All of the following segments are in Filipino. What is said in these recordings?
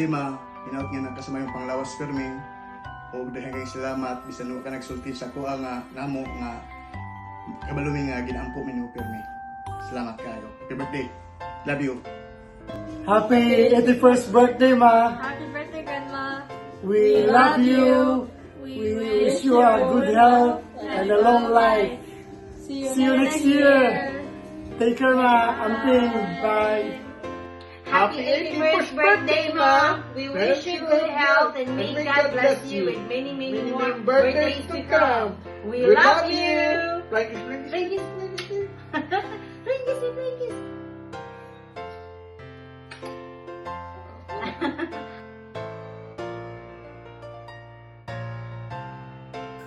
birthday ma, hinaut nga nagkasama yung panglawas permi. O dahil kayong salamat, bisan mo ka nagsulti sa kuha nga namo nga kabalumi nga ginampo minu permi. Salamat kayo. Happy birthday. Love you. Happy 81st birthday, Ma. Happy birthday, Grandma. We love you. We wish you a good health and a long life. See you next year. Take care, Ma. Amping. Bye. Happy 81st birthday, Ma. We wish you good health and may God bless you with many, many more birthdays to come. We love you. Ringis.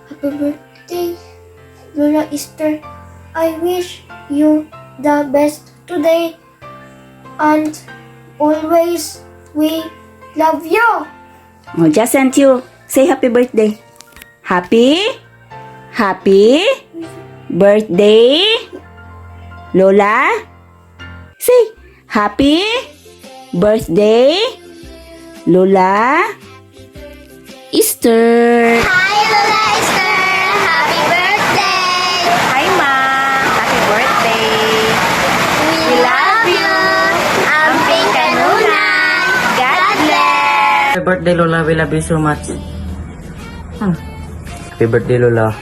Happy birthday, Lola Esther. I wish you the best today and always. We love you. Oh, just sent you. Say happy birthday. Happy birthday, Lola. Say happy birthday, Lola Esther. Hi, Lola Esther. Happy birthday. Hi, Ma. Happy birthday. We love you. Amping kanunan. God bless. Happy birthday, Lola. We love you so much. Happy birthday, Lola.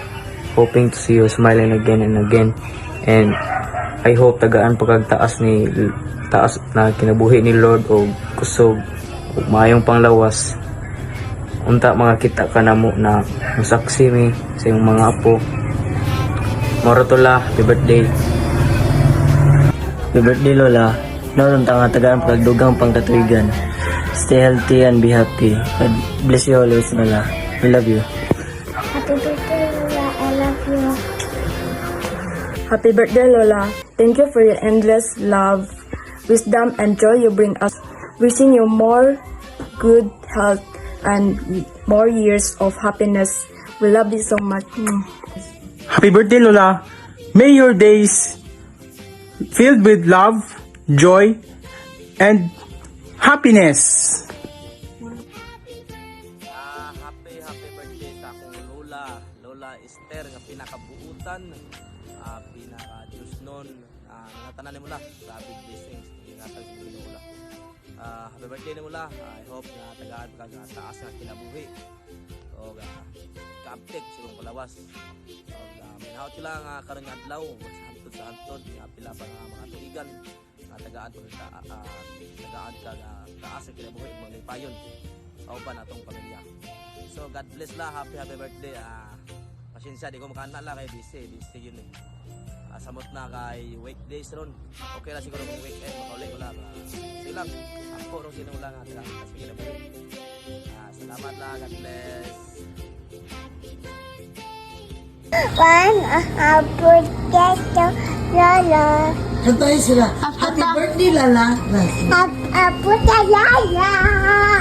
Hoping to see you smiling again and again. And I hope tagaan pagkagtaas taas na kinabuhi ni Lord o kusog o maayong panglawas. Unta mga kita ka na mo na masaksi mi sa iyong mga apo. Moro to la, happy birthday. Happy birthday, Lola. Noon nga tagaan pagdugang pangkatuigan. Stay healthy and be happy. God bless you always, Lola. We love you. Happy birthday, Lola. I love you. Happy birthday, Lola. Thank you for your endless love, wisdom, and joy you bring us. Wishing you more good health and more years of happiness. We love you so much. Happy birthday, Lola. May your days filled with love, joy, and happiness. Happy birthday sa akong Lola Esther nga pinakabuutan, pinaka-Diyos nun, ngatanan ni mula sa big blessings, ingatan si Lola. Happy birthday ni mula. I hope na tagaan ka taas nga kinabuhi o ka-uptake sa iyong kalawas. Minahot sila nga karon nga adlaw sa hantod nga pila pa nga mga tuigan nga tagaan ka taas nga kinabuhi mga lipayon kauban atong pamilya. So God bless la. Happy birthday. Pasensya di ko makana la kay busy yun eh. Samot na kay weekdays ron. Okay na siguro kung weekend makauli ko lang. Sige lang. Ako ron sinula nga taga kasi kinabuhi. Salamat la. God bless. One, happy birthday to Lola. Kantahin sila. Happy birthday, Lala. Happy birthday, Lola.